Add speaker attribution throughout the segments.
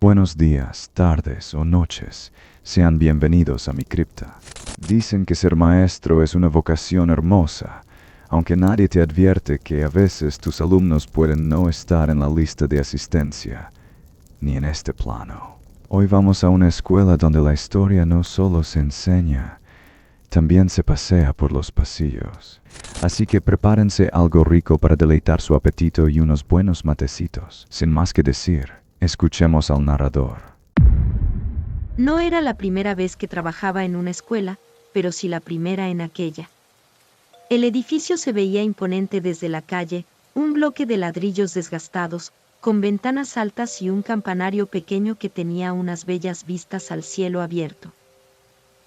Speaker 1: Buenos días, tardes o noches. Sean bienvenidos a mi cripta. Dicen que ser maestro es una vocación hermosa, aunque nadie te advierte que a veces tus alumnos pueden no estar en la lista de asistencia, ni en este plano. Hoy vamos a una escuela donde la historia no solo se enseña, también se pasea por los pasillos. Así que prepárense algo rico para deleitar su apetito y unos buenos matecitos. Sin más que decir, escuchemos al narrador.
Speaker 2: No era la primera vez que trabajaba en una escuela, pero sí la primera en aquella. El edificio se veía imponente desde la calle, un bloque de ladrillos desgastados, con ventanas altas y un campanario pequeño que tenía unas bellas vistas al cielo abierto.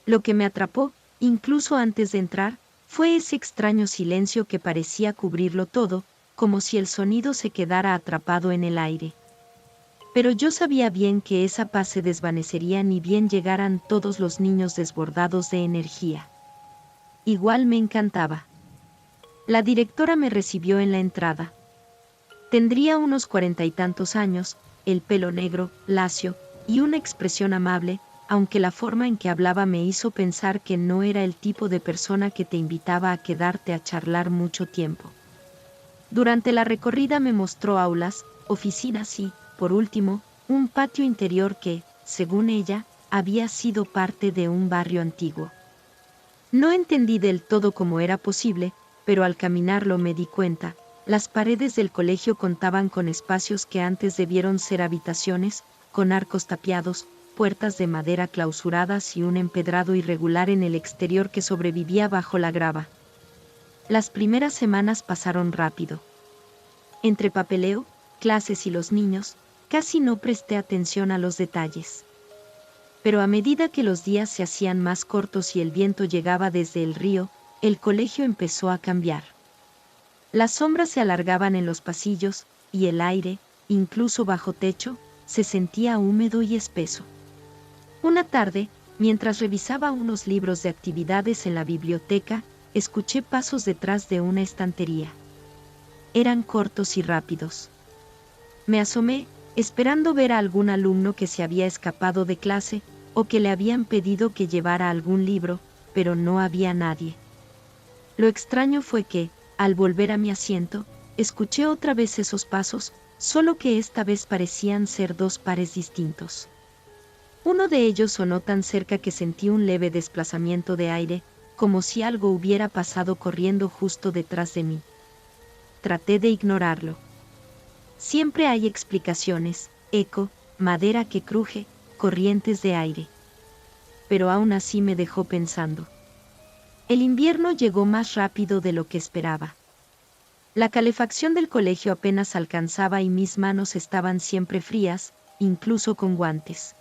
Speaker 2: Lo que me atrapó, incluso antes de entrar, fue ese extraño silencio que parecía cubrirlo todo, como si el sonido se quedara atrapado en el aire. Pero yo sabía bien que esa paz se desvanecería ni bien llegaran todos los niños desbordados de energía. Igual me encantaba. La directora me recibió en la entrada. Tendría unos 40 y tantos años, el pelo negro, lacio, y una expresión amable, aunque la forma en que hablaba me hizo pensar que no era el tipo de persona que te invitaba a quedarte a charlar mucho tiempo. Durante la recorrida me mostró aulas, oficinas y, por último, un patio interior que, según ella, había sido parte de un barrio antiguo. No entendí del todo cómo era posible, pero al caminarlo me di cuenta, las paredes del colegio contaban con espacios que antes debieron ser habitaciones, con arcos tapiados, puertas de madera clausuradas y un empedrado irregular en el exterior que sobrevivía bajo la grava. Las primeras semanas pasaron rápido. Entre papeleo, clases y los niños, casi no presté atención a los detalles. Pero a medida que los días se hacían más cortos y el viento llegaba desde el río, el colegio empezó a cambiar. Las sombras se alargaban en los pasillos, y el aire, incluso bajo techo, se sentía húmedo y espeso. Una tarde, mientras revisaba unos libros de actividades en la biblioteca, escuché pasos detrás de una estantería. Eran cortos y rápidos. Me asomé, esperando ver a algún alumno que se había escapado de clase, o que le habían pedido que llevara algún libro, pero no había nadie. Lo extraño fue que, al volver a mi asiento, escuché otra vez esos pasos, solo que esta vez parecían ser dos pares distintos. Uno de ellos sonó tan cerca que sentí un leve desplazamiento de aire, como si algo hubiera pasado corriendo justo detrás de mí. Traté de ignorarlo. Siempre hay explicaciones, eco, madera que cruje, corrientes de aire. Pero aún así me dejó pensando. El invierno llegó más rápido de lo que esperaba. La calefacción del colegio apenas alcanzaba y mis manos estaban siempre frías, incluso con guantes.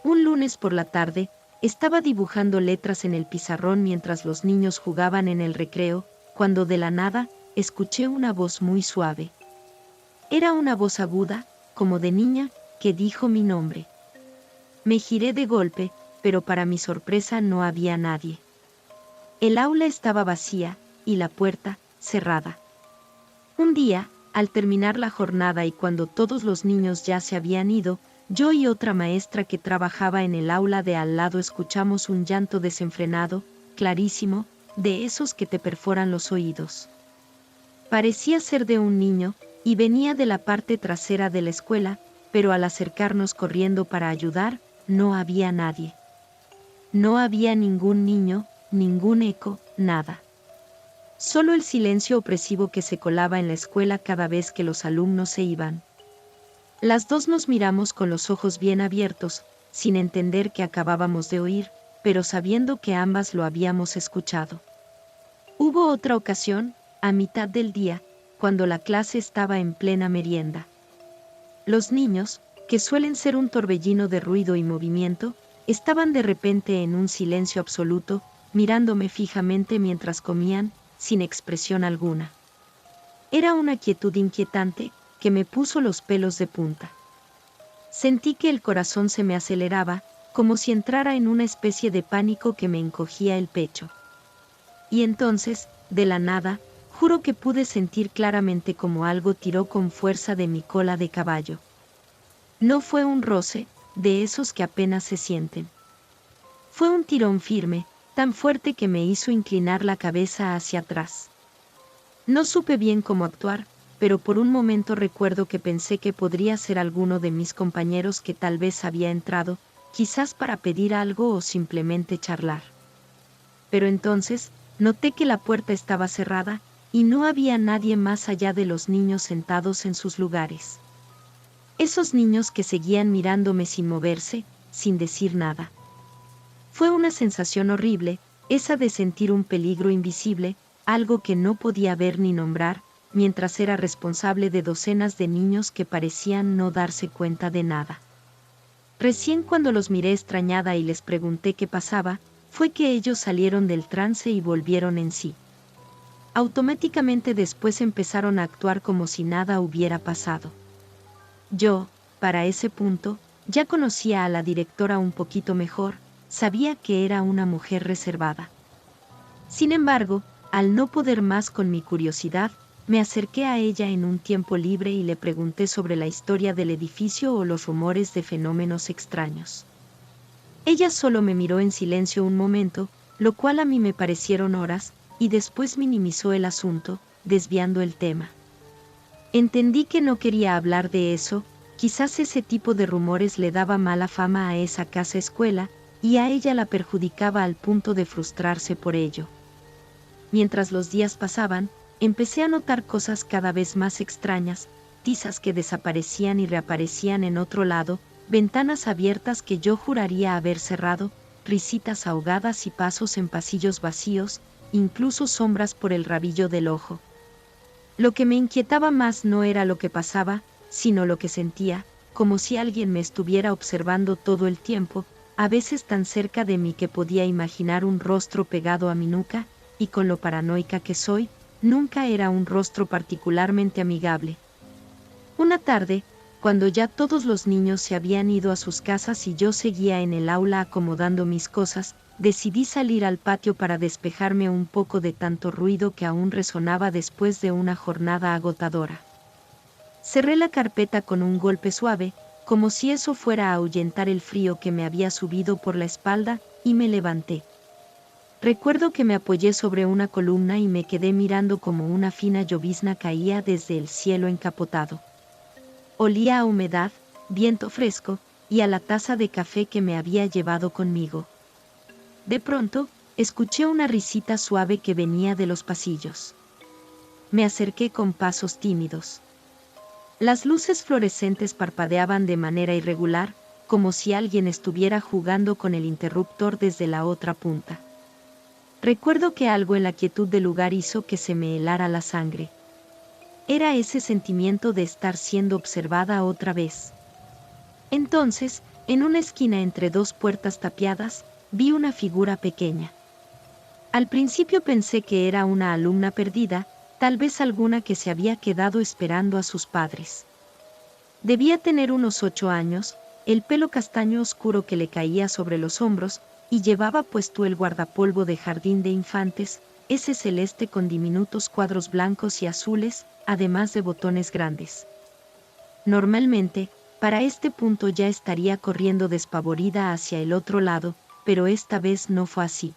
Speaker 2: Un lunes por la tarde, estaba dibujando letras en el pizarrón mientras los niños jugaban en el recreo, cuando de la nada, escuché una voz muy suave. Era una voz aguda, como de niña, que dijo mi nombre. Me giré de golpe, pero para mi sorpresa no había nadie. El aula estaba vacía, y la puerta, cerrada. Un día, al terminar la jornada y cuando todos los niños ya se habían ido, yo y otra maestra que trabajaba en el aula de al lado escuchamos un llanto desenfrenado, clarísimo, de esos que te perforan los oídos. Parecía ser de un niño, y venía de la parte trasera de la escuela, pero al acercarnos corriendo para ayudar, no había nadie. No había ningún niño, ningún eco, nada. Solo el silencio opresivo que se colaba en la escuela cada vez que los alumnos se iban. Las dos nos miramos con los ojos bien abiertos, sin entender qué acabábamos de oír, pero sabiendo que ambas lo habíamos escuchado. Hubo otra ocasión, a mitad del día, cuando la clase estaba en plena merienda. Los niños, que suelen ser un torbellino de ruido y movimiento, estaban de repente en un silencio absoluto, mirándome fijamente mientras comían, sin expresión alguna. Era una quietud inquietante, que me puso los pelos de punta. Sentí que el corazón se me aceleraba, como si entrara en una especie de pánico que me encogía el pecho. Y entonces, de la nada, juro que pude sentir claramente como algo tiró con fuerza de mi cola de caballo. No fue un roce, de esos que apenas se sienten. Fue un tirón firme, tan fuerte que me hizo inclinar la cabeza hacia atrás. No supe bien cómo actuar, pero por un momento recuerdo que pensé que podría ser alguno de mis compañeros que tal vez había entrado, quizás para pedir algo o simplemente charlar. Pero entonces, noté que la puerta estaba cerrada, y no había nadie más allá de los niños sentados en sus lugares. Esos niños que seguían mirándome sin moverse, sin decir nada. Fue una sensación horrible, esa de sentir un peligro invisible, algo que no podía ver ni nombrar, mientras era responsable de docenas de niños que parecían no darse cuenta de nada. Recién cuando los miré extrañada y les pregunté qué pasaba, fue que ellos salieron del trance y volvieron en sí. Automáticamente después empezaron a actuar como si nada hubiera pasado. Yo, para ese punto, ya conocía a la directora un poquito mejor, sabía que era una mujer reservada. Sin embargo, al no poder más con mi curiosidad, me acerqué a ella en un tiempo libre y le pregunté sobre la historia del edificio o los rumores de fenómenos extraños. Ella solo me miró en silencio un momento, lo cual a mí me parecieron horas, y después minimizó el asunto, desviando el tema. Entendí que no quería hablar de eso, quizás ese tipo de rumores le daba mala fama a esa casa escuela, y a ella la perjudicaba al punto de frustrarse por ello. Mientras los días pasaban, empecé a notar cosas cada vez más extrañas, tizas que desaparecían y reaparecían en otro lado, ventanas abiertas que yo juraría haber cerrado, risitas ahogadas y pasos en pasillos vacíos, incluso sombras por el rabillo del ojo. Lo que me inquietaba más no era lo que pasaba, sino lo que sentía, como si alguien me estuviera observando todo el tiempo, a veces tan cerca de mí que podía imaginar un rostro pegado a mi nuca, y con lo paranoica que soy, nunca era un rostro particularmente amigable. Una tarde, cuando ya todos los niños se habían ido a sus casas y yo seguía en el aula acomodando mis cosas, decidí salir al patio para despejarme un poco de tanto ruido que aún resonaba después de una jornada agotadora. Cerré la carpeta con un golpe suave, como si eso fuera a ahuyentar el frío que me había subido por la espalda, y me levanté. Recuerdo que me apoyé sobre una columna y me quedé mirando como una fina llovizna caía desde el cielo encapotado. Olía a humedad, viento fresco, y a la taza de café que me había llevado conmigo. De pronto, escuché una risita suave que venía de los pasillos. Me acerqué con pasos tímidos. Las luces fluorescentes parpadeaban de manera irregular, como si alguien estuviera jugando con el interruptor desde la otra punta. Recuerdo que algo en la quietud del lugar hizo que se me helara la sangre. Era ese sentimiento de estar siendo observada otra vez. Entonces, en una esquina entre dos puertas tapiadas, vi una figura pequeña. Al principio pensé que era una alumna perdida, tal vez alguna que se había quedado esperando a sus padres. Debía tener unos 8 años, el pelo castaño oscuro que le caía sobre los hombros, y llevaba puesto el guardapolvo de jardín de infantes, ese celeste con diminutos cuadros blancos y azules, además de botones grandes. Normalmente, para este punto ya estaría corriendo despavorida hacia el otro lado, pero esta vez no fue así.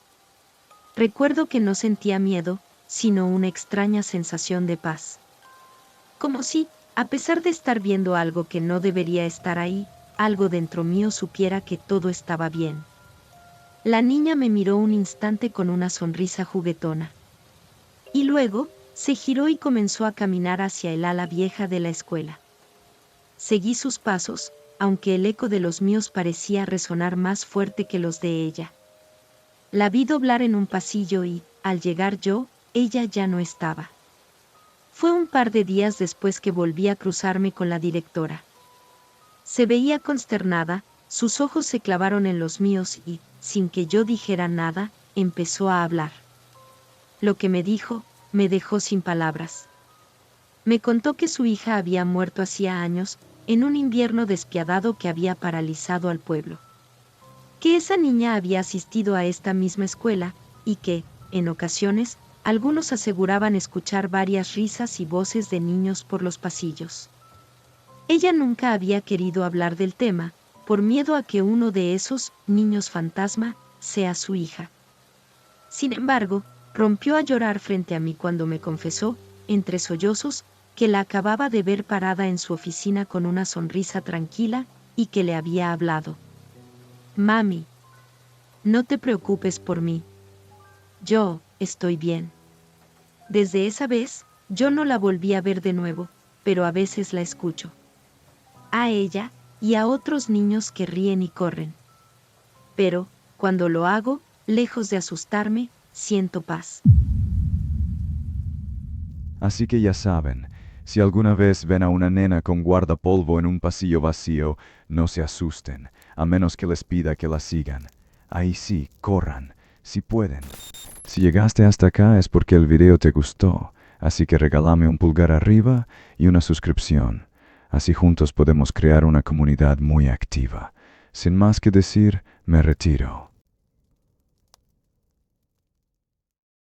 Speaker 2: Recuerdo que no sentía miedo, sino una extraña sensación de paz. Como si, a pesar de estar viendo algo que no debería estar ahí, algo dentro mío supiera que todo estaba bien. La niña me miró un instante con una sonrisa juguetona. Y luego, se giró y comenzó a caminar hacia el ala vieja de la escuela. Seguí sus pasos, aunque el eco de los míos parecía resonar más fuerte que los de ella. La vi doblar en un pasillo y, al llegar yo, ella ya no estaba. Fue un par de días después que volví a cruzarme con la directora. Se veía consternada, sus ojos se clavaron en los míos y, sin que yo dijera nada, empezó a hablar. Lo que me dijo, me dejó sin palabras. Me contó que su hija había muerto hacía años, en un invierno despiadado que había paralizado al pueblo. Que esa niña había asistido a esta misma escuela, y que, en ocasiones, algunos aseguraban escuchar varias risas y voces de niños por los pasillos. Ella nunca había querido hablar del tema, por miedo a que uno de esos niños fantasma sea su hija. Sin embargo, rompió a llorar frente a mí cuando me confesó, entre sollozos, que la acababa de ver parada en su oficina con una sonrisa tranquila y que le había hablado. Mami, no te preocupes por mí. Yo estoy bien. Desde esa vez, yo no la volví a ver de nuevo, pero a veces la escucho. A ella y a otros niños que ríen y corren. Pero, cuando lo hago, lejos de asustarme, siento paz.
Speaker 1: Así que ya saben, si alguna vez ven a una nena con guardapolvo en un pasillo vacío, no se asusten, a menos que les pida que la sigan. Ahí sí, corran, si pueden. Si llegaste hasta acá es porque el video te gustó, así que regálame un pulgar arriba y una suscripción. Así juntos podemos crear una comunidad muy activa. Sin más que decir, me retiro.